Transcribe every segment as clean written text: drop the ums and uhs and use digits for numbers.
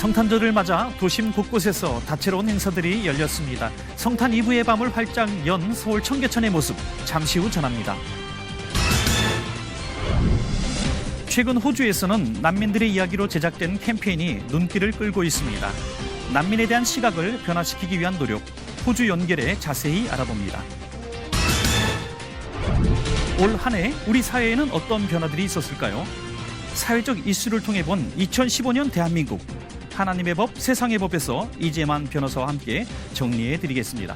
성탄절을 맞아 도심 곳곳에서 다채로운 행사들이 열렸습니다. 성탄 이브의 밤을 활짝 연 서울 청계천의 모습 잠시 후 전합니다. 최근 호주에서는 난민들의 이야기로 제작된 캠페인이 눈길을 끌고 있습니다. 난민에 대한 시각을 변화시키기 위한 노력, 호주 연결에 자세히 알아봅니다. 올 한 해 우리 사회에는 어떤 변화들이 있었을까요? 사회적 이슈를 통해 본 2015년 대한민국. 하나님의 법, 세상의 법에서 이재만 변호사와 함께 정리해 드리겠습니다.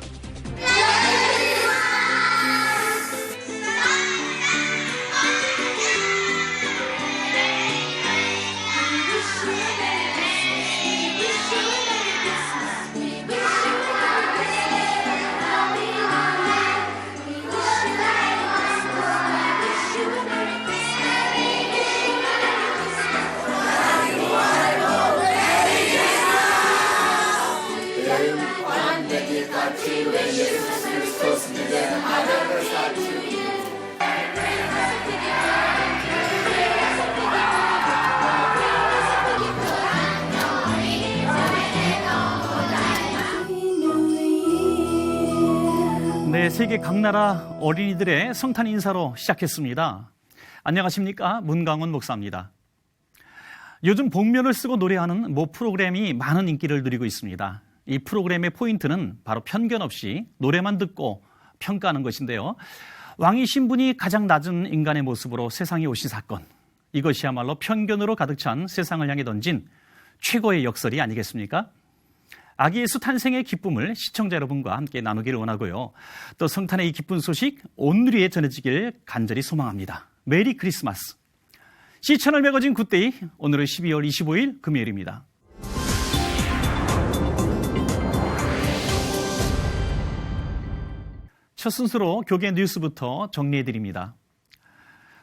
네, 세계 각 나라 어린이들의 성탄 인사로 시작했습니다. 안녕하십니까? 문강원 목사입니다. 요즘 복면을 쓰고 노래하는 모 프로그램이 많은 인기를 누리고 있습니다. 이 프로그램의 포인트는 바로 편견 없이 노래만 듣고 평가하는 것인데요. 왕이 신분이 가장 낮은 인간의 모습으로 세상에 오신 사건. 이것이야말로 편견으로 가득 찬 세상을 향해 던진 최고의 역설이 아니겠습니까? 아기 예수 탄생의 기쁨을 시청자 여러분과 함께 나누기를 원하고요. 또 성탄의 이 기쁜 소식 온누리에 전해지길 간절히 소망합니다. 메리 크리스마스. C채널 매거진 굿데이, 오늘은 12월 25일 금요일입니다. 첫 순서로 교계 뉴스부터 정리해드립니다.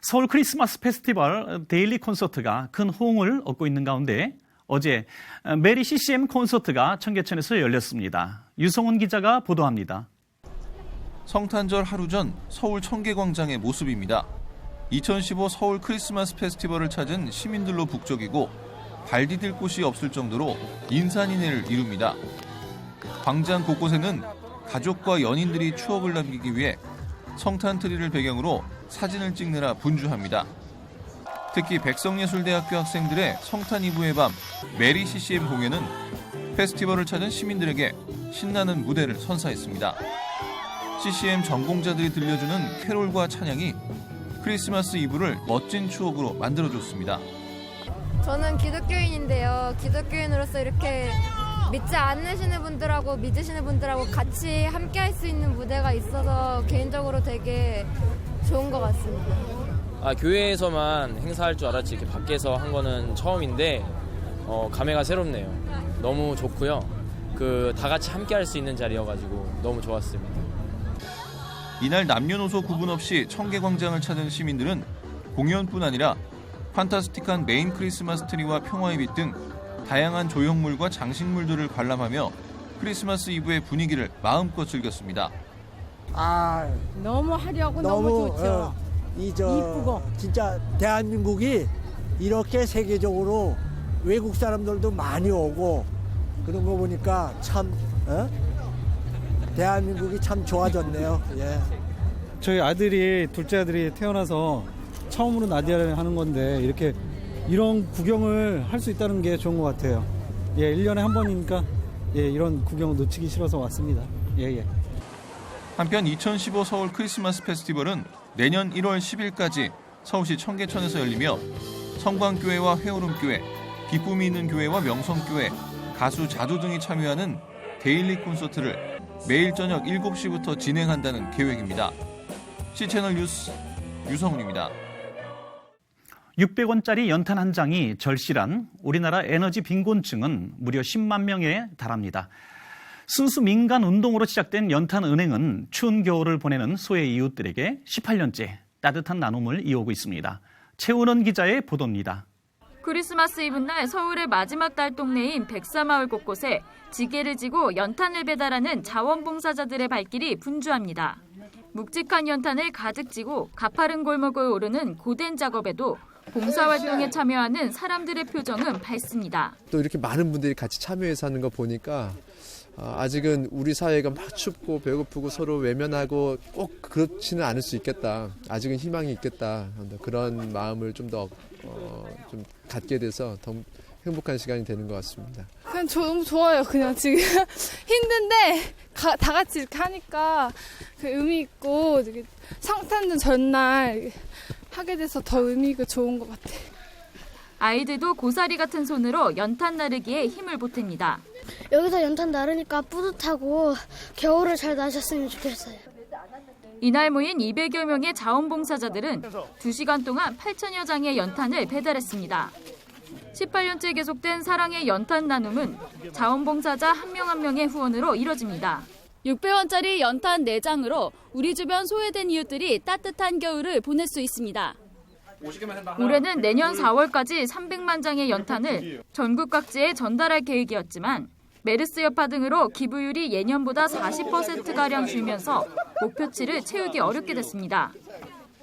서울 크리스마스 페스티벌 데일리 콘서트가 큰 호응을 얻고 있는 가운데 어제 메리 CCM 콘서트가 청계천에서 열렸습니다. 유성훈 기자가 보도합니다. 성탄절 하루 전 서울 청계광장의 모습입니다. 2015 서울 크리스마스 페스티벌을 찾은 시민들로 북적이고 발 디딜 곳이 없을 정도로 인산인해를 이룹니다. 광장 곳곳에는 가족과 연인들이 추억을 남기기 위해 성탄 트리를 배경으로 사진을 찍느라 분주합니다. 특히 백성예술대학교 학생들의 성탄 이브의 밤 메리 CCM 공연은 페스티벌을 찾은 시민들에게 신나는 무대를 선사했습니다. CCM 전공자들이 들려주는 캐롤과 찬양이 크리스마스 이브를 멋진 추억으로 만들어줬습니다. 저는 기독교인인데요. 기독교인으로서 이렇게 믿지 않으시는 분들하고 믿으시는 분들하고 같이 함께 할 수 있는 무대가 있어서 개인적으로 되게 좋은 것 같습니다. 교회에서만 행사할 줄 알았지 이렇게 밖에서 한 거는 처음인데 감회가 새롭네요. 너무 좋고요. 다 같이 함께 할 수 있는 자리여가지고 너무 좋았습니다. 이날 남녀노소 구분 없이 청계광장을 찾은 시민들은 공연뿐 아니라 판타스틱한 메인 크리스마스 트리와 평화의 빛 등 다양한 조형물과 장식물들을 관람하며 크리스마스 이브의 분위기를 마음껏 즐겼습니다. 너무 화려하고 너무 좋죠. 이쁘고 진짜 대한민국이 이렇게 세계적으로 외국 사람들도 많이 오고 그런 거 보니까 참 대한민국이 참 좋아졌네요. 예. 저희 둘째 아들이 태어나서 처음으로 나디아를 하는 건데 이런 구경을 할 수 있다는 게 좋은 것 같아요. 1년에 한 번이니까 이런 구경을 놓치기 싫어서 왔습니다. 한편 2015 서울 크리스마스 페스티벌은 내년 1월 10일까지 서울시 청계천에서 열리며 성광교회와 회오름교회, 기쁨이 있는 교회와 명성교회, 가수 자두 등이 참여하는 데일리 콘서트를 매일 저녁 7시부터 진행한다는 계획입니다. C채널 뉴스 유성훈입니다. 600원짜리 연탄 한 장이 절실한 우리나라 에너지 빈곤층은 무려 10만 명에 달합니다. 순수 민간 운동으로 시작된 연탄은행은 추운 겨울을 보내는 소외 이웃들에게 18년째 따뜻한 나눔을 이어오고 있습니다. 최은원 기자의 보도입니다. 크리스마스 이브날 서울의 마지막 달 동네인 백사마을 곳곳에 지게를 지고 연탄을 배달하는 자원봉사자들의 발길이 분주합니다. 묵직한 연탄을 가득 쥐고 가파른 골목을 오르는 고된 작업에도 봉사활동에 참여하는 사람들의 표정은 밝습니다. 또 이렇게 많은 분들이 같이 참여해서 하는 거 보니까 아직은 우리 사회가 막 춥고 배고프고 서로 외면하고 꼭 그렇지는 않을 수 있겠다. 아직은 희망이 있겠다. 그런 마음을 좀 더 좀 갖게 돼서 더 행복한 시간이 되는 것 같습니다. 그냥 너무 좋아요. 그냥 지금 힘든데 다 같이 이렇게 하니까 그 의미 있고 성탄절 전날 하게 돼서 더 의미 있고 좋은 것 같아요. 아이들도 고사리 같은 손으로 연탄 나르기에 힘을 보탭니다. 여기서 연탄 나르니까 뿌듯하고 겨울을 잘 나셨으면 좋겠어요. 이날 모인 200여 명의 자원봉사자들은 2시간 동안 8천여 장의 연탄을 배달했습니다. 18년째 계속된 사랑의 연탄 나눔은 자원봉사자 한 명 한 명의 후원으로 이뤄집니다. 600원짜리 연탄 4장으로 우리 주변 소외된 이웃들이 따뜻한 겨울을 보낼 수 있습니다. 올해는 내년 4월까지 300만 장의 연탄을 전국 각지에 전달할 계획이었지만 메르스 여파 등으로 기부율이 예년보다 40%가량 줄면서 목표치를 채우기 어렵게 됐습니다.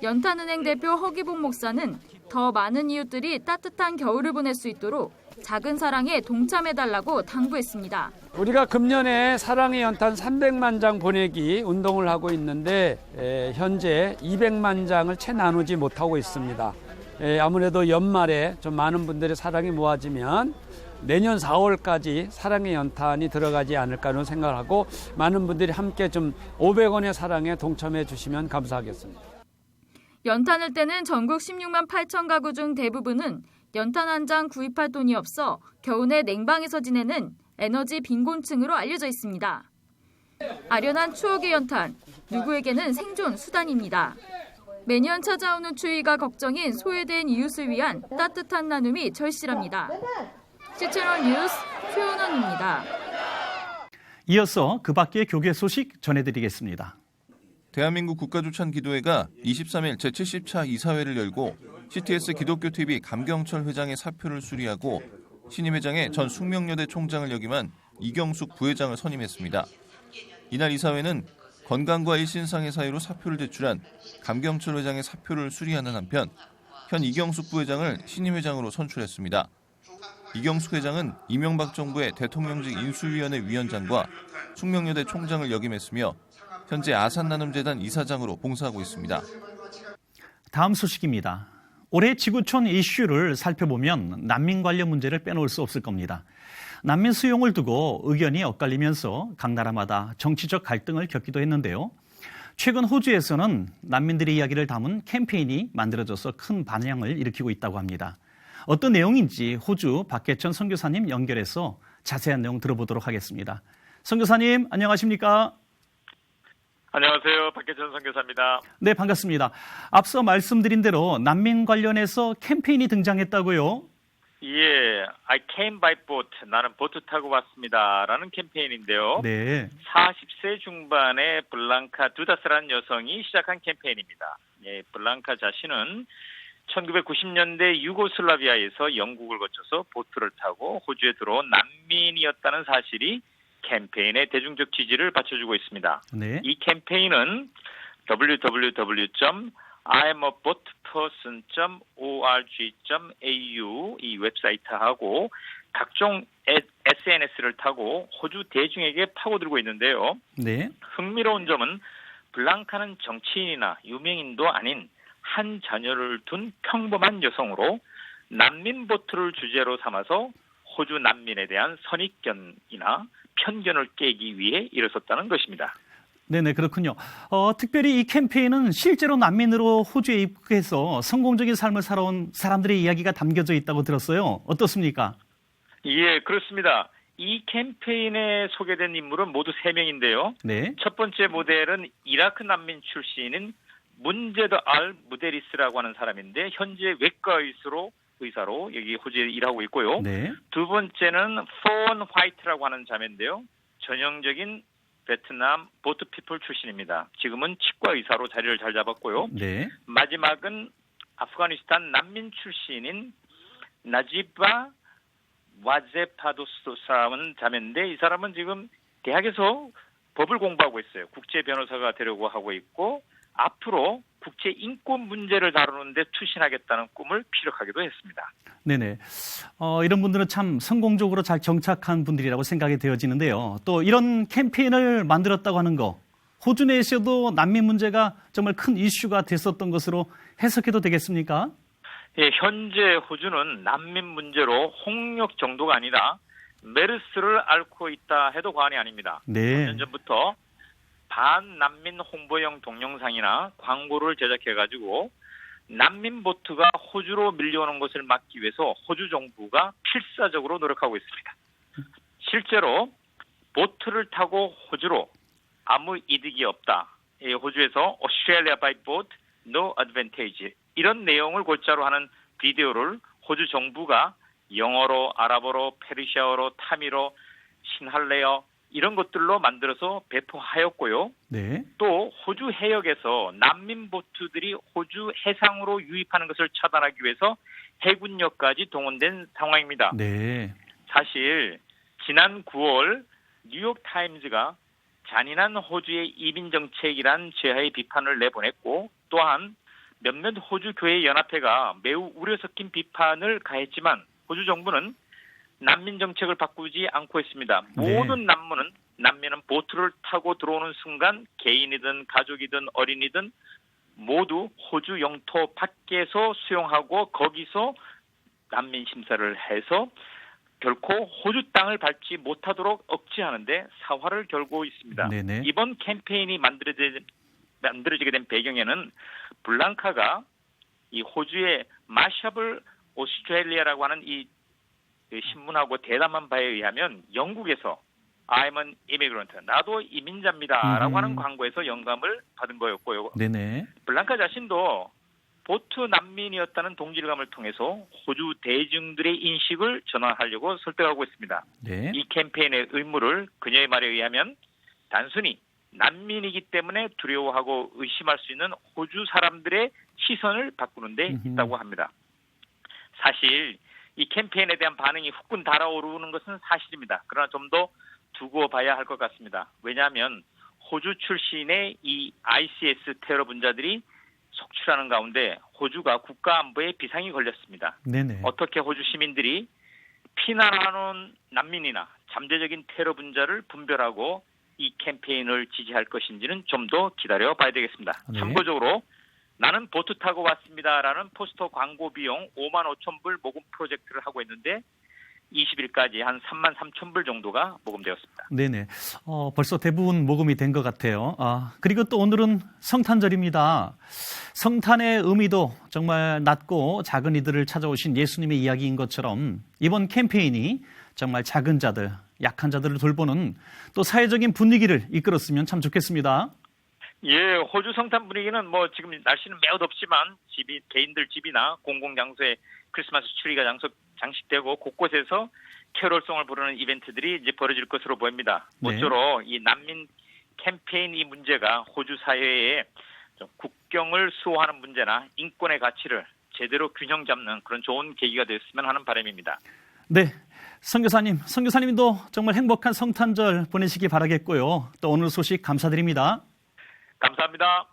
연탄은행 대표 허기복 목사는 더 많은 이웃들이 따뜻한 겨울을 보낼 수 있도록 작은 사랑에 동참해달라고 당부했습니다. 우리가 금년에 사랑의 연탄 300만 장 보내기 운동을 하고 있는데 현재 200만 장을 채 나누지 못하고 있습니다. 아무래도 연말에 좀 많은 분들의 사랑이 모아지면 내년 4월까지 사랑의 연탄이 들어가지 않을까 하는 생각을 하고 많은 분들이 함께 좀 500원의 사랑에 동참해 주시면 감사하겠습니다. 연탄을 떼는 전국 16만 8천 가구 중 대부분은 연탄 한 장 구입할 돈이 없어 겨우내 냉방에서 지내는 에너지 빈곤층으로 알려져 있습니다. 아련한 추억의 연탄, 누구에게는 생존 수단입니다. 매년 찾아오는 추위가 걱정인 소외된 이웃을 위한 따뜻한 나눔이 절실합니다. 시채널 뉴스 표현원입니다. 이어서 그 밖의 교계 소식 전해드리겠습니다. 대한민국 국가주찬기도회가 23일 제70차 이사회를 열고 CTS 기독교TV 감경철 회장의 사표를 수리하고 신임 회장의 전 숙명여대 총장을 역임한 이경숙 부회장을 선임했습니다. 이날 이사회는 건강과 일신상의 사유로 사표를 제출한 감경철 회장의 사표를 수리하는 한편 현 이경숙 부회장을 신임 회장으로 선출했습니다. 이경숙 회장은 이명박 정부의 대통령직 인수위원회 위원장과 숙명여대 총장을 역임했으며 현재 아산나눔재단 이사장으로 봉사하고 있습니다. 다음 소식입니다. 올해 지구촌 이슈를 살펴보면 난민 관련 문제를 빼놓을 수 없을 겁니다. 난민 수용을 두고 의견이 엇갈리면서 각 나라마다 정치적 갈등을 겪기도 했는데요. 최근 호주에서는 난민들의 이야기를 담은 캠페인이 만들어져서 큰 반향을 일으키고 있다고 합니다. 어떤 내용인지 호주 박계천 선교사님 연결해서 자세한 내용 들어보도록 하겠습니다. 선교사님 안녕하십니까? 안녕하세요. 박계천 선교사입니다. 네, 반갑습니다. 앞서 말씀드린 대로 난민 관련해서 캠페인이 등장했다고요? 예, I came by boat. 나는 보트 타고 왔습니다라는 캠페인인데요. 네. 40세 중반의 블랑카 두다스라는 여성이 시작한 캠페인입니다. 예, 블랑카 자신은 1990년대 유고슬라비아에서 영국을 거쳐서 보트를 타고 호주에 들어온 난민이었다는 사실이 캠페인의 대중적 지지를 받쳐주고 있습니다. 네. 이 캠페인은 www.imaboatperson.org.au 이 웹사이트하고 각종 SNS를 타고 호주 대중에게 파고들고 있는데요. 네. 흥미로운 점은 블랑카는 정치인이나 유명인도 아닌 한 자녀를 둔 평범한 여성으로 난민 보트를 주제로 삼아서 호주 난민에 대한 선입견이나 편견을 깨기 위해 일어섰다는 것입니다. 네네, 그렇군요. 특별히 이 캠페인은 실제로 난민으로 호주에 입국해서 성공적인 삶을 살아온 사람들의 이야기가 담겨져 있다고 들었어요. 어떻습니까? 예, 그렇습니다. 이 캠페인에 소개된 인물은 모두 3명인데요. 네. 첫 번째 모델은 이라크 난민 출신인 문제드 알 무데리스라고 하는 사람인데 현재 외과 의사로 여기 호주에 일하고 있고요. 네. 두 번째는 포언 화이트라고 하는 자매인데요. 전형적인 베트남 보트피플 출신입니다. 지금은 치과 의사로 자리를 잘 잡았고요. 네. 마지막은 아프가니스탄 난민 출신인 나지바 와제파도스라는 자매인데 이 사람은 지금 대학에서 법을 공부하고 있어요. 국제 변호사가 되려고 하고 있고 앞으로 국제 인권 문제를 다루는데 투신하겠다는 꿈을 피력하기도 했습니다. 네네. 이런 분들은 참 성공적으로 잘 정착한 분들이라고 생각이 되어지는데요. 또 이런 캠페인을 만들었다고 하는 거, 호주 내에서도 난민 문제가 정말 큰 이슈가 됐었던 것으로 해석해도 되겠습니까? 예, 현재 호주는 난민 문제로 홍역 정도가 아니라 메르스를 앓고 있다 해도 과언이 아닙니다. 네. 5년 전부터 반난민 홍보용 동영상이나 광고를 제작해가지고 난민 보트가 호주로 밀려오는 것을 막기 위해서 호주 정부가 필사적으로 노력하고 있습니다. 실제로 보트를 타고 호주로 아무 이득이 없다. 호주에서 Australia by boat, no advantage. 이런 내용을 골자로 하는 비디오를 호주 정부가 영어로, 아랍어로, 페르시아어로, 타미로, 신할레어 이런 것들로 만들어서 배포하였고요. 네. 또 호주 해역에서 난민 보트들이 호주 해상으로 유입하는 것을 차단하기 위해서 해군력까지 동원된 상황입니다. 네. 사실 지난 9월 뉴욕 타임즈가 잔인한 호주의 이민 정책이란 제하의 비판을 내보냈고 또한 몇몇 호주 교회 연합회가 매우 우려 섞인 비판을 가했지만 호주 정부는 난민 정책을 바꾸지 않고 있습니다. 네. 모든 난민은 보트를 타고 들어오는 순간 개인이든 가족이든 어린이든 모두 호주 영토 밖에서 수용하고 거기서 난민 심사를 해서 결코 호주 땅을 밟지 못하도록 억제하는데 사활을 겨루고 있습니다. 네네. 이번 캠페인이 만들어지게 된 배경에는 블랑카가 이 호주의 마샤블 오스트레일리아라고 하는 이 신문하고 대담한 바에 의하면 영국에서 I'm an immigrant, 나도 이민자입니다라고 하는 광고에서 영감을 받은 거였고요. 네네. 블랑카 자신도 보트 난민이었다는 동질감을 통해서 호주 대중들의 인식을 전환하려고 설득하고 있습니다. 네. 이 캠페인의 의무를 그녀의 말에 의하면 단순히 난민이기 때문에 두려워하고 의심할 수 있는 호주 사람들의 시선을 바꾸는 데 있다고 합니다. 사실 이 캠페인에 대한 반응이 후끈 달아오르는 것은 사실입니다. 그러나 좀 더 두고 봐야 할 것 같습니다. 왜냐하면 호주 출신의 이 ICS 테러 분자들이 속출하는 가운데 호주가 국가안보에 비상이 걸렸습니다. 네네. 어떻게 호주 시민들이 피난하는 난민이나 잠재적인 테러 분자를 분별하고 이 캠페인을 지지할 것인지는 좀 더 기다려 봐야 되겠습니다. 네. 참고적으로 나는 보트 타고 왔습니다라는 포스터 광고 비용 5만 5천 불 모금 프로젝트를 하고 있는데 20일까지 한 3만 3천 불 정도가 모금되었습니다. 네네. 벌써 대부분 모금이 된 것 같아요. 그리고 또 오늘은 성탄절입니다. 성탄의 의미도 정말 낮고 작은 이들을 찾아오신 예수님의 이야기인 것처럼 이번 캠페인이 정말 작은 자들, 약한 자들을 돌보는 또 사회적인 분위기를 이끌었으면 참 좋겠습니다. 예, 호주 성탄 분위기는 뭐 지금 날씨는 매우 덥지만 개인들 집이나 공공장소에 크리스마스 추리가 장식되고 곳곳에서 캐롤송을 부르는 이벤트들이 이제 벌어질 것으로 보입니다. 네. 모쪼록 이 난민 캠페인 이 문제가 호주 사회에 좀 국경을 수호하는 문제나 인권의 가치를 제대로 균형 잡는 그런 좋은 계기가 됐으면 하는 바람입니다. 네. 선교사님도 정말 행복한 성탄절 보내시기 바라겠고요. 또 오늘 소식 감사드립니다. 감사합니다.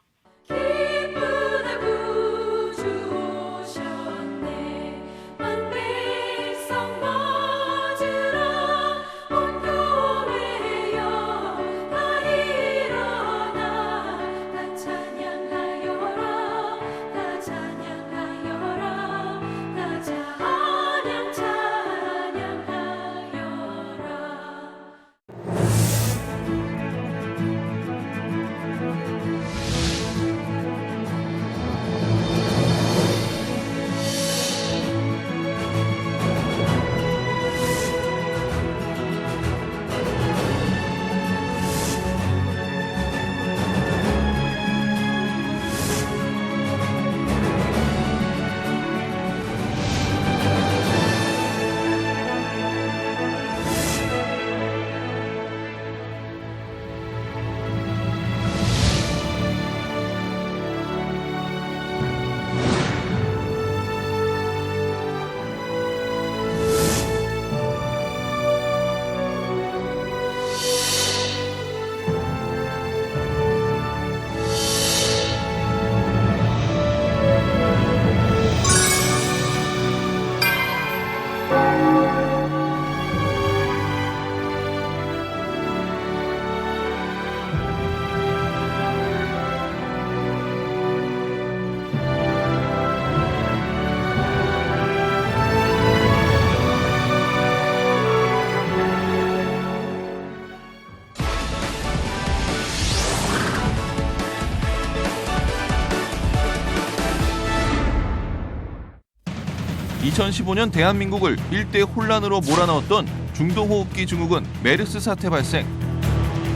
2015년 대한민국을 일대 혼란으로 몰아넣었던 중동호흡기 증후군 메르스 사태 발생.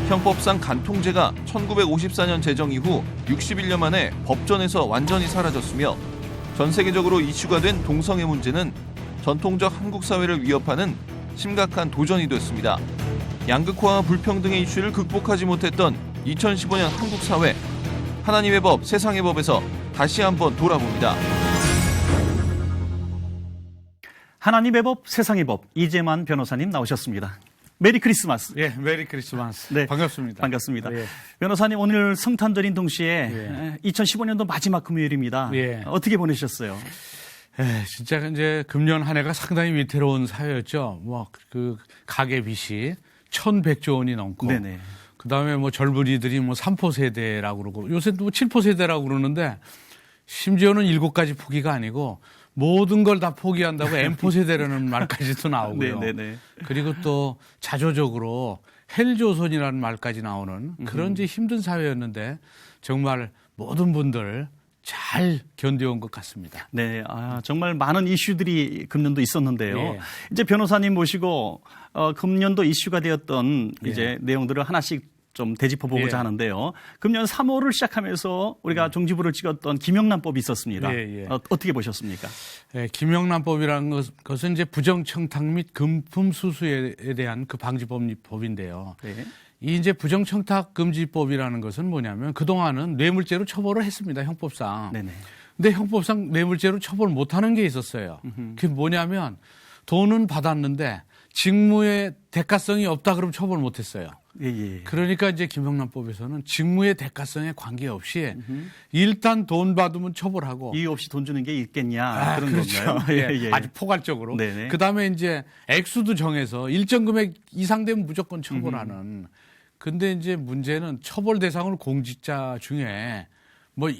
형법상 간통죄가 1954년 제정 이후 61년 만에 법전에서 완전히 사라졌으며 전 세계적으로 이슈가 된 동성애 문제는 전통적 한국 사회를 위협하는 심각한 도전이 됐습니다. 양극화와 불평등의 이슈를 극복하지 못했던 2015년 한국 사회. 하나님의 법, 세상의 법에서 다시 한번 돌아봅니다. 하나님의 법, 세상의 법, 이재만 변호사님 나오셨습니다. 메리 크리스마스. 예, 메리 크리스마스. 네, 반갑습니다. 반갑습니다. 예. 변호사님, 오늘 성탄절인 동시에 2015년도 마지막 금요일입니다. 예. 어떻게 보내셨어요? 예, 진짜 이제 금년 한 해가 상당히 위태로운 사회였죠. 뭐 그 가계 빚이 1,100조 원이 넘고, 네네. 그 다음에 뭐 젊은이들이 뭐 3포 세대라고 그러고, 요새 또 7포 세대라고 그러는데, 심지어는 7가지 포기가 아니고, 모든 걸 다 포기한다고 M포 세대라는 말까지도 나오고요. 네네네. 그리고 또 자조적으로 헬조선이라는 말까지 나오는 그런 이제 힘든 사회였는데, 정말 모든 분들 잘 견뎌온 것 같습니다. 네, 정말 많은 이슈들이 금년도 있었는데요. 예. 이제 변호사님 모시고 금년도 이슈가 되었던 예. 이제 내용들을 하나씩 좀 되짚어 보고자 예. 하는데요. 금년 3월을 시작하면서 우리가 종지부를 찍었던 김영란법이 있었습니다. 예, 예. 어떻게 보셨습니까? 예, 김영란법이라는 것은 이제 부정청탁 및 금품 수수에 대한 그 방지법인데요. 네. 이 이제 부정청탁 금지법이라는 것은 뭐냐면 그동안은 뇌물죄로 처벌을 했습니다. 형법상. 네네. 근데 형법상 뇌물죄로 처벌 못하는 게 있었어요. 그게 뭐냐면 돈은 받았는데 직무의 대가성이 없다 그러면 처벌 못했어요. 예, 예. 그러니까 이제 김영란법에서는 직무의 대가성에 관계없이 일단 돈 받으면 처벌하고 이유 없이 돈 주는 게 있겠냐 그런 그렇죠. 건가요? 예, 아주 포괄적으로. 네네. 그다음에 이제 액수도 정해서 일정 금액 이상 되면 무조건 처벌하는. 근데 이제 문제는 처벌 대상을 공직자 중에 뭐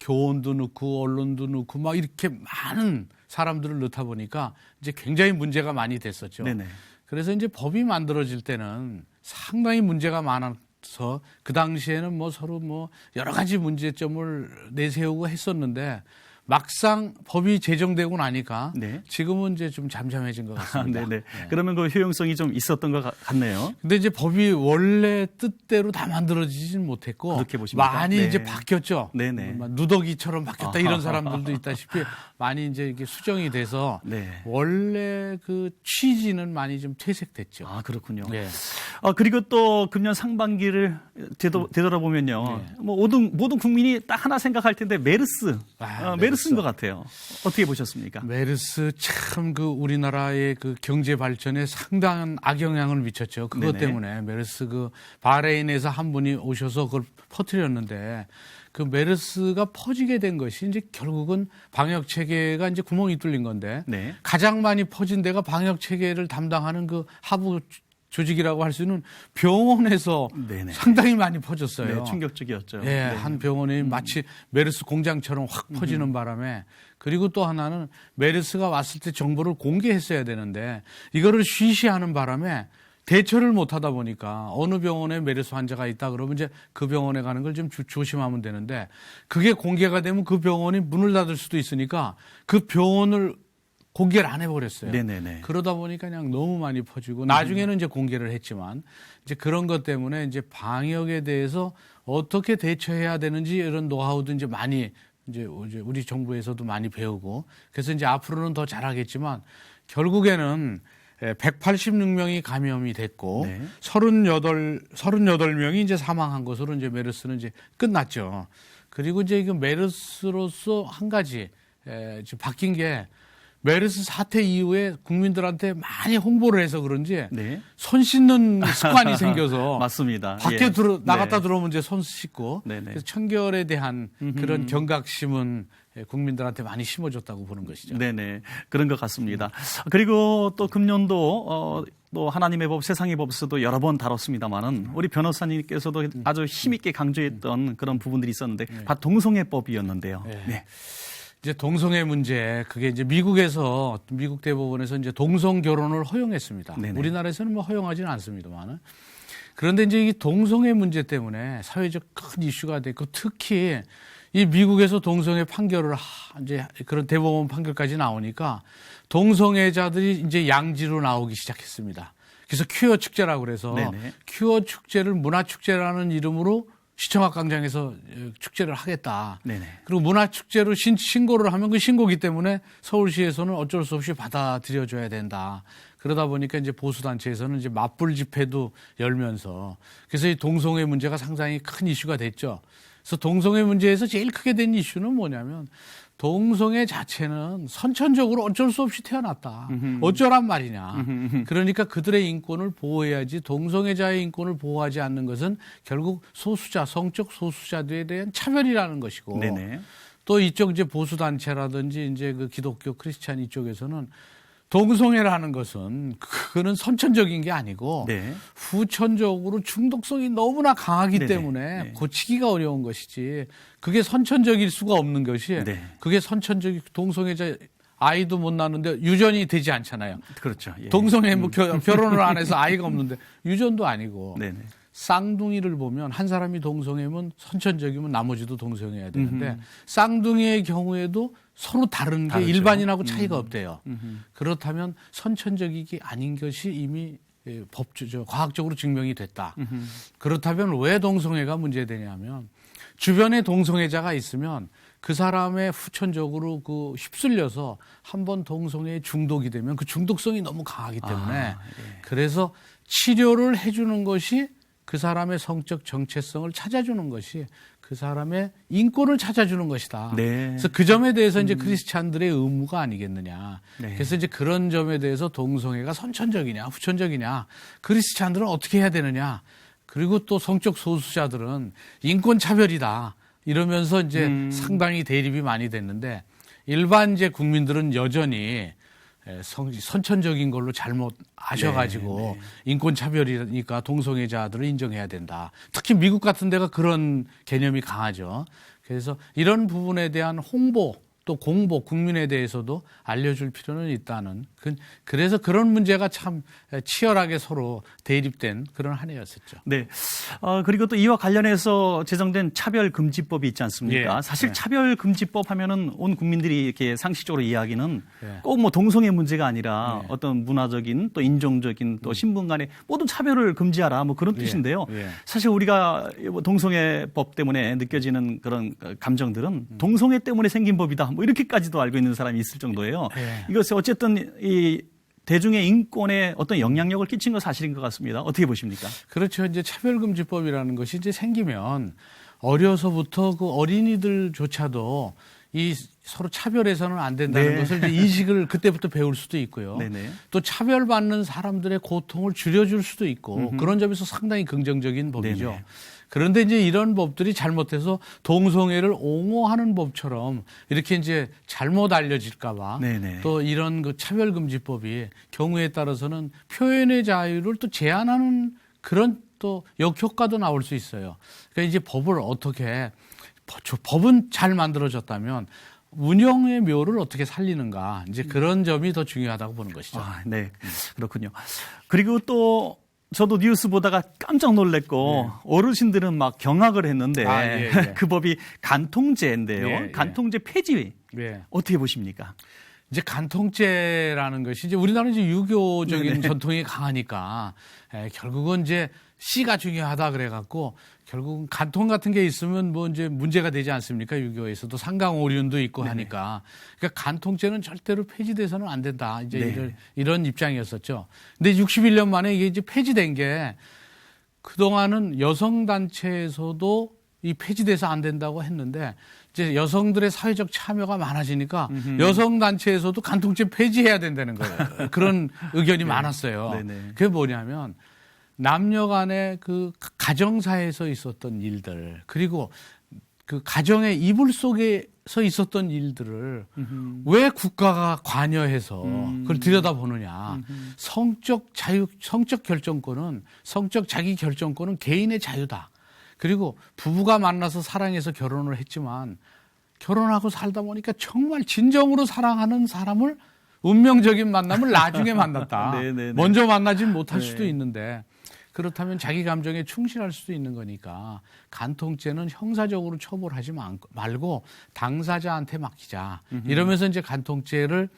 교원도 넣고 언론도 넣고 막 이렇게 많은 사람들을 넣다 보니까 이제 굉장히 문제가 많이 됐었죠. 네네. 그래서 이제 법이 만들어질 때는 상당히 문제가 많아서 그 당시에는 뭐 서로 뭐 여러 가지 문제점을 내세우고 했었는데 막상 법이 제정되고 나니까 네. 지금은 이제 좀 잠잠해진 것 같습니다. 네네. 네. 그러면 그 효용성이 좀 있었던 것 같네요. 근데 이제 법이 원래 뜻대로 다 만들어지진 못했고 그렇게 보십니까? 많이 네. 이제 바뀌었죠. 네네. 막 누더기처럼 바뀌었다 이런 사람들도 있다시피 많이 이제 이게 수정이 돼서 네. 원래 그 취지는 많이 좀 퇴색됐죠. 아, 그렇군요. 네. 그리고 또 금년 상반기를 되돌아보면요. 네. 뭐 모든 국민이 딱 하나 생각할 텐데 메르스인 것 같아요. 어떻게 보셨습니까? 메르스 참 그 우리나라의 그 경제 발전에 상당한 악영향을 미쳤죠. 그것 네네. 때문에 메르스 그 바레인에서 한 분이 오셔서 그걸 퍼뜨렸는데 그 메르스가 퍼지게 된 것이 이제 결국은 방역 체계가 이제 구멍이 뚫린 건데 네. 가장 많이 퍼진 데가 방역 체계를 담당하는 그 하부 조직이라고 할 수 있는 병원에서 네네. 상당히 많이 퍼졌어요. 네, 충격적이었죠. 예, 네. 한 병원이 마치 메르스 공장처럼 확 퍼지는 바람에 그리고 또 하나는 메르스가 왔을 때 정보를 공개했어야 되는데 이거를 쉬쉬하는 바람에 대처를 못 하다 보니까 어느 병원에 메르스 환자가 있다 그러면 이제 그 병원에 가는 걸 좀 조심하면 되는데 그게 공개가 되면 그 병원이 문을 닫을 수도 있으니까 그 병원을 공개를 안 해버렸어요. 네네네. 그러다 보니까 그냥 너무 많이 퍼지고 나중에는 이제 공개를 했지만 이제 그런 것 때문에 이제 방역에 대해서 어떻게 대처해야 되는지 이런 노하우도 이제 많이 이제 우리 정부에서도 많이 배우고 그래서 이제 앞으로는 더 잘하겠지만 결국에는 186명이 감염이 됐고 네. 38명이 이제 사망한 것으로 이제 메르스는 이제 끝났죠. 그리고 이제 이거 메르스로서 한 가지 지금 바뀐 게 메르스 사태 이후에 국민들한테 많이 홍보를 해서 그런지 네. 손 씻는 습관이 생겨서 맞습니다. 밖에 예. 나갔다 네. 들어오면 이제 손 씻고 네네. 그래서 청결에 대한 그런 경각심은 국민들한테 많이 심어줬다고 보는 것이죠. 네네. 그런 것 같습니다. 그리고 또 금년도 또 하나님의 법, 세상의 법에서도 여러 번 다뤘습니다만은 우리 변호사님께서도 아주 힘있게 강조했던 그런 부분들이 있었는데 바로 동성애법이었는데요. 네. 이제 동성애 문제, 그게 이제 미국 대법원에서 이제 동성 결혼을 허용했습니다. 네네. 우리나라에서는 뭐 허용하지는 않습니다만. 그런데 이제 이 동성애 문제 때문에 사회적 큰 이슈가 됐고 특히 이 미국에서 동성애 판결을 이제 그런 대법원 판결까지 나오니까 동성애자들이 이제 양지로 나오기 시작했습니다. 그래서 퀴어 축제라고 그래서 네네. 퀴어 축제를 문화축제라는 이름으로 시청학 광장에서 축제를 하겠다. 네네. 그리고 문화축제로 신고를 하면 그 신고기 때문에 서울시에서는 어쩔 수 없이 받아들여줘야 된다. 그러다 보니까 이제 보수단체에서는 이제 맞불 집회도 열면서 그래서 이 동성애 문제가 상당히 큰 이슈가 됐죠. 그래서 동성애 문제에서 제일 크게 된 이슈는 뭐냐면 동성애 자체는 선천적으로 어쩔 수 없이 태어났다. 어쩌란 말이냐. 그러니까 그들의 인권을 보호해야지 동성애자의 인권을 보호하지 않는 것은 결국 소수자, 성적 소수자들에 대한 차별이라는 것이고 네네. 또 이쪽 이제 보수단체라든지 이제 그 기독교 크리스찬 이쪽에서는 동성애라는 것은 그거는 선천적인 게 아니고 네. 후천적으로 중독성이 너무나 강하기 네네. 때문에 네. 고치기가 어려운 것이지 그게 선천적일 수가 없는 것이 네. 그게 선천적 동성애자 아이도 못 낳는데 유전이 되지 않잖아요. 그렇죠. 예. 동성애 뭐 결혼을 안 해서 아이가 없는데 유전도 아니고 네네. 쌍둥이를 보면 한 사람이 동성애면 선천적이면 나머지도 동성애야 되는데 쌍둥이의 경우에도 서로 다른 게 다르죠. 일반인하고 차이가 없대요. 그렇다면 선천적이기 아닌 것이 이미 법적, 과학적으로 증명이 됐다. 그렇다면 왜 동성애가 문제되냐면 주변에 동성애자가 있으면 그 사람의 후천적으로 그 휩쓸려서 한번 동성애에 중독이 되면 그 중독성이 너무 강하기 때문에 그래서 치료를 해주는 것이 그 사람의 성적 정체성을 찾아주는 것이 그 사람의 인권을 찾아주는 것이다. 네. 그래서 그 점에 대해서 이제 크리스찬들의 의무가 아니겠느냐. 네. 그래서 이제 그런 점에 대해서 동성애가 선천적이냐, 후천적이냐, 크리스찬들은 어떻게 해야 되느냐. 그리고 또 성적 소수자들은 인권 차별이다. 이러면서 이제 상당히 대립이 많이 됐는데 일반 이제 국민들은 여전히 선천적인 걸로 잘못 아셔가지고 인권 차별이니까 동성애자들을 인정해야 된다. 특히 미국 같은 데가 그런 개념이 강하죠. 그래서 이런 부분에 대한 홍보 또 공보 국민에 대해서도 알려줄 필요는 있다는 그래서 그런 문제가 참 치열하게 서로 대립된 그런 한 해였었죠. 네. 그리고 또 이와 관련해서 제정된 차별금지법이 있지 않습니까? 예. 사실 예. 차별금지법 하면은 온 국민들이 이렇게 상식적으로 이해하기는 예. 꼭 뭐 동성애 문제가 아니라 예. 어떤 문화적인 또 인종적인 또 신분 간의 모든 차별을 금지하라 뭐 그런 예. 뜻인데요. 예. 사실 우리가 동성애법 때문에 느껴지는 그런 감정들은 동성애 때문에 생긴 법이다. 뭐 이렇게까지도 알고 있는 사람이 있을 정도예요. 예. 이것이 어쨌든 이 대중의 인권에 어떤 영향력을 끼친 건 사실인 것 같습니다. 어떻게 보십니까? 그렇죠. 이제 차별금지법이라는 것이 이제 생기면 어려서부터 그 어린이들조차도 이 서로 차별해서는 안 된다는 네. 것을 이제 인식을 그때부터 배울 수도 있고요. 네네. 또 차별받는 사람들의 고통을 줄여줄 수도 있고 그런 점에서 상당히 긍정적인 법이죠. 네네. 그런데 이제 이런 법들이 잘못해서 동성애를 옹호하는 법처럼 이렇게 이제 잘못 알려질까봐 네네. 또 이런 그 차별금지법이 경우에 따라서는 표현의 자유를 또 제한하는 그런 또 역효과도 나올 수 있어요. 그러니까 이제 법을 어떻게 법은 잘 만들어졌다면 운영의 묘를 어떻게 살리는가 이제 그런 점이 더 중요하다고 보는 것이죠. 네, 그렇군요. 그리고 또 저도 뉴스 보다가 깜짝 놀랐고 어르신들은 막 경악을 했는데 예, 예. 그 법이 간통죄인데요. 예, 예. 간통죄 폐지 예. 어떻게 보십니까? 이제 간통죄라는 것이 이제 우리나라는 이제 유교적인 네네. 전통이 강하니까 결국은 이제 씨가 중요하다 그래갖고 결국은 간통 같은 게 있으면 뭐 이제 문제가 되지 않습니까? 유교에서도 상강오륜도 있고 네네. 하니까 그러니까 간통죄는 절대로 폐지돼서는 안 된다. 이제 네. 이런 입장이었었죠. 근데 61년 만에 이게 이제 폐지된 게 그동안은 여성단체에서도 이 폐지돼서 안 된다고 했는데 이제 여성들의 사회적 참여가 많아지니까 여성단체에서도 간통죄 폐지해야 된다는 거예요. 그런 의견이 많았어요. 네네. 그게 뭐냐면 남녀 간의 그 가정사에서 있었던 일들 그리고 그 가정의 이불 속에서 있었던 일들을 왜 국가가 관여해서 그걸 들여다보느냐. 성적 결정권은 성적 자기 결정권은 개인의 자유다. 그리고 부부가 만나서 사랑해서 결혼을 했지만 결혼하고 살다 보니까 정말 진정으로 사랑하는 사람을 운명적인 만남을 나중에 만났다. 네네네. 먼저 만나진 못할 수도 있는데 그렇다면 자기 감정에 충실할 수도 있는 거니까 간통죄는 형사적으로 처벌하지 말고 당사자한테 맡기자. 이러면서 이제 간통죄를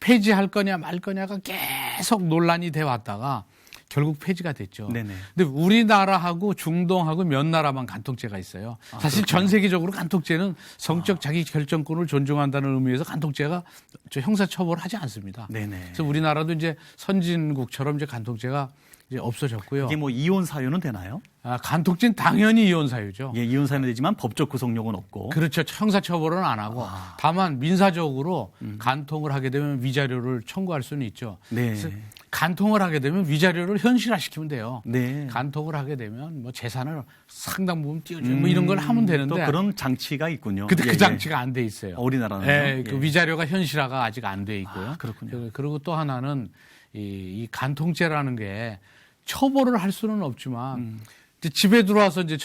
폐지할 거냐 말 거냐가 계속 논란이 돼 왔다가 결국 폐지가 됐죠. 네네. 근데 우리나라하고 중동하고 몇 나라만 간통죄가 있어요. 사실 전 세계적으로 간통죄는 성적 자기 결정권을 존중한다는 의미에서 간통죄가 형사처벌을 하지 않습니다. 네네. 그래서 우리나라도 이제 선진국처럼 이제 간통죄가 이제 없어졌고요. 이게 뭐 이혼 사유는 되나요? 간통죄는 당연히 이혼 사유죠. 예, 이혼 사유는 되지만 법적 구속력은 없고. 그렇죠. 형사처벌은 안 하고 다만 민사적으로 간통을 하게 되면 위자료를 청구할 수는 있죠. 네. 그래서 간통을 하게 되면 위자료를 현실화시키면 돼요. 네. 간통을 하게 되면 뭐 재산을 상당 부분 띄워주고 뭐 이런 걸 하면 되는데 또 그런 장치가 있군요. 근데 그 장치가 안 돼 있어요. 우리나라는. 예, 그 위자료가 현실화가 아직 안 돼 있고요. 그렇군요. 그리고 또 하나는 이 간통죄라는 게 처벌을 할 수는 없지만 이제 집에 들어와서 이제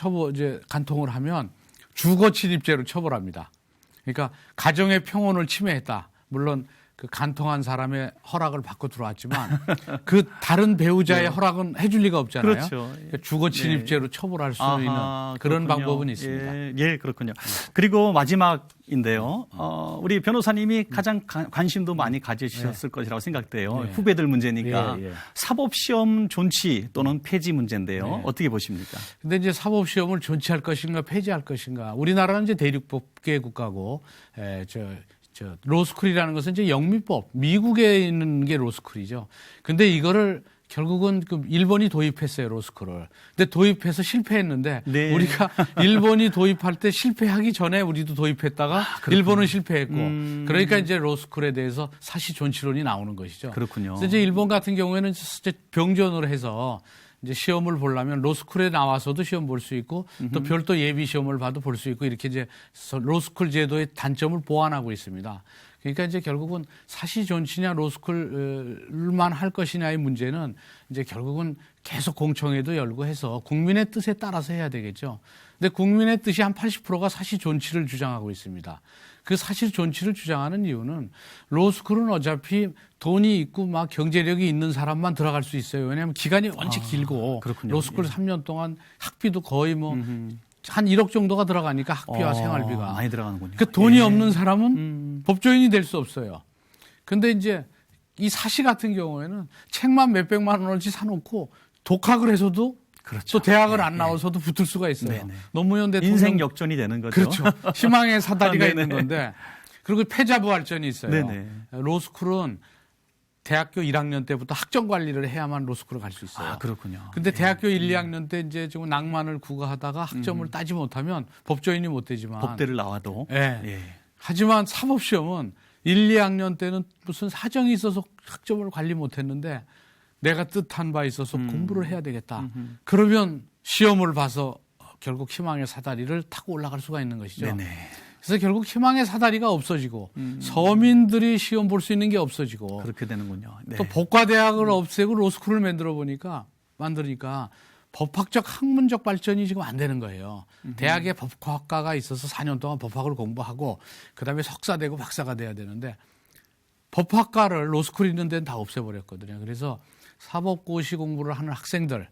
간통을 하면 주거 침입죄로 처벌합니다. 그러니까 가정의 평온을 침해했다. 물론 그 간통한 사람의 허락을 받고 들어왔지만 그 다른 배우자의 네. 허락은 해줄 리가 없잖아요. 그렇죠. 그러니까 주거 침입죄로 처벌할 수 있는 그런 그렇군요. 방법은 있습니다. 예, 그렇군요. 그리고 마지막인데요. 우리 변호사님이 가장 관심도 많이 가지셨을 것이라고 생각돼요. 네. 후배들 문제니까. 예. 사법시험 존치 또는 폐지 문제인데요. 네. 어떻게 보십니까? 근데 이제 사법시험을 존치할 것인가 폐지할 것인가. 우리나라는 이제 대륙법계 국가고, 로스쿨이라는 것은 이제 영미법, 미국에 있는 게 로스쿨이죠. 근데 이거를 결국은 일본이 도입했어요, 로스쿨을. 근데 도입해서 실패했는데 네. 우리가 일본이 도입할 때 실패하기 전에 우리도 도입했다가 일본은 실패했고 그러니까 이제 로스쿨에 대해서 사시 존치론이 나오는 것이죠. 그렇군요. 그래서 이제 일본 같은 경우에는 이제 병전을 해서 이제 시험을 보려면 로스쿨에 나와서도 시험 볼 수 있고 또 별도 예비 시험을 봐도 볼 수 있고 이렇게 이제 로스쿨 제도의 단점을 보완하고 있습니다. 그러니까 이제 결국은 사시 존치냐 로스쿨만 할 것이냐의 문제는 이제 결국은 계속 공청회도 열고 해서 국민의 뜻에 따라서 해야 되겠죠. 근데 국민의 뜻이 한 80%가 사시 존치를 주장하고 있습니다. 그 사실 존치를 주장하는 이유는 로스쿨은 어차피 돈이 있고 막 경제력이 있는 사람만 들어갈 수 있어요. 왜냐하면 기간이 원체 길고 그렇군요. 로스쿨 3년 동안 학비도 거의 뭐 한 1억 정도가 들어가니까 학비와 생활비가 많이 들어가는군요. 그 돈이 없는 사람은 법조인이 될 수 없어요. 근데 이제 이 사시 같은 경우에는 책만 몇백만 원어치 사놓고 독학을 해서도 그렇죠. 또 대학을 안 나와서도 붙을 수가 있어요. 네네. 노무현 대통령 인생 역전이 되는 거죠. 그렇죠. 희망의 사다리가 네네. 있는 건데 그리고 패자부활전이 있어요. 네네. 로스쿨은 대학교 1학년 때부터 학점 관리를 해야만 로스쿨을 갈 수 있어요. 그렇군요. 근데 대학교 1, 2학년 때 이제 지금 낭만을 구가하다가 학점을 따지 못하면 법조인이 못 되지만 법대를 나와도. 예. 예. 하지만 사법시험은 1, 2학년 때는 무슨 사정이 있어서 학점을 관리 못했는데 내가 뜻한 바 있어서 공부를 해야 되겠다. 그러면 시험을 봐서 결국 희망의 사다리를 타고 올라갈 수가 있는 것이죠. 네네. 그래서 결국 희망의 사다리가 없어지고 서민들이 시험 볼 수 있는 게 없어지고 그렇게 되는군요. 네. 또 법과대학을 없애고 로스쿨을 만드니까 법학적 학문적 발전이 지금 안 되는 거예요. 대학에 법학과가 있어서 4년 동안 법학을 공부하고 그다음에 석사 되고 박사가 돼야 되는데 법학과를 로스쿨 있는 데는 다 없애버렸거든요. 그래서 사법고시 공부를 하는 학생들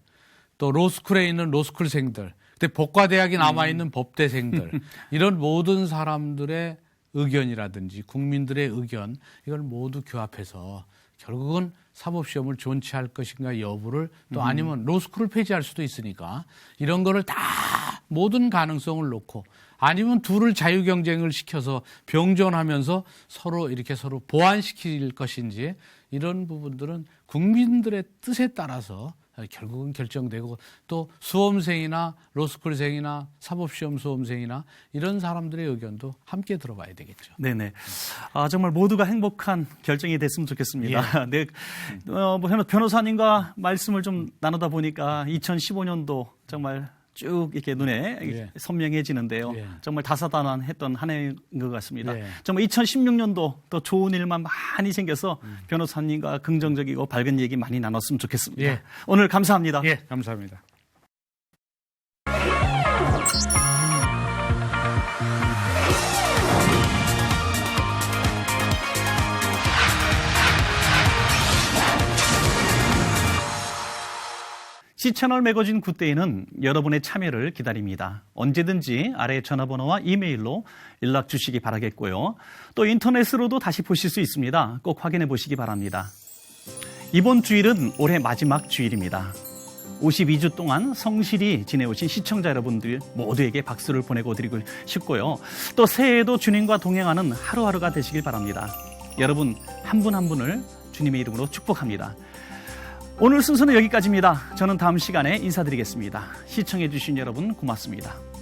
또 로스쿨에 있는 로스쿨생들 근데 법과대학이 남아있는 법대생들 이런 모든 사람들의 의견이라든지 국민들의 의견 이걸 모두 규합해서 결국은 사법시험을 존치할 것인가 여부를 또 아니면 로스쿨을 폐지할 수도 있으니까 이런 거를 다 모든 가능성을 놓고 아니면 둘을 자유경쟁을 시켜서 병존하면서 서로 보완시킬 것인지 이런 부분들은 국민들의 뜻에 따라서 결국은 결정되고 또 수험생이나 로스쿨생이나 사법시험 수험생이나 이런 사람들의 의견도 함께 들어봐야 되겠죠. 네네. 정말 모두가 행복한 결정이 됐으면 좋겠습니다. 네. 변호사님과 말씀을 좀 나누다 보니까 2015년도 정말 쭉 이렇게 눈에 선명해지는데요. 정말 다사다난했던 한 해인 것 같습니다. 정말 2016년도 더 좋은 일만 많이 생겨서 변호사님과 긍정적이고 밝은 얘기 많이 나눴으면 좋겠습니다. 오늘 감사합니다. 예, 감사합니다. C채널 매거진 굿데이는 여러분의 참여를 기다립니다. 언제든지 아래 전화번호와 이메일로 연락 주시기 바라겠고요. 또 인터넷으로도 다시 보실 수 있습니다. 꼭 확인해 보시기 바랍니다. 이번 주일은 올해 마지막 주일입니다. 52주 동안 성실히 지내오신 시청자 여러분들 모두에게 박수를 보내고 드리고 싶고요. 또 새해에도 주님과 동행하는 하루하루가 되시길 바랍니다. 여러분 한 분 한 분을 주님의 이름으로 축복합니다. 오늘 순서는 여기까지입니다. 저는 다음 시간에 인사드리겠습니다. 시청해 주신 여러분 고맙습니다.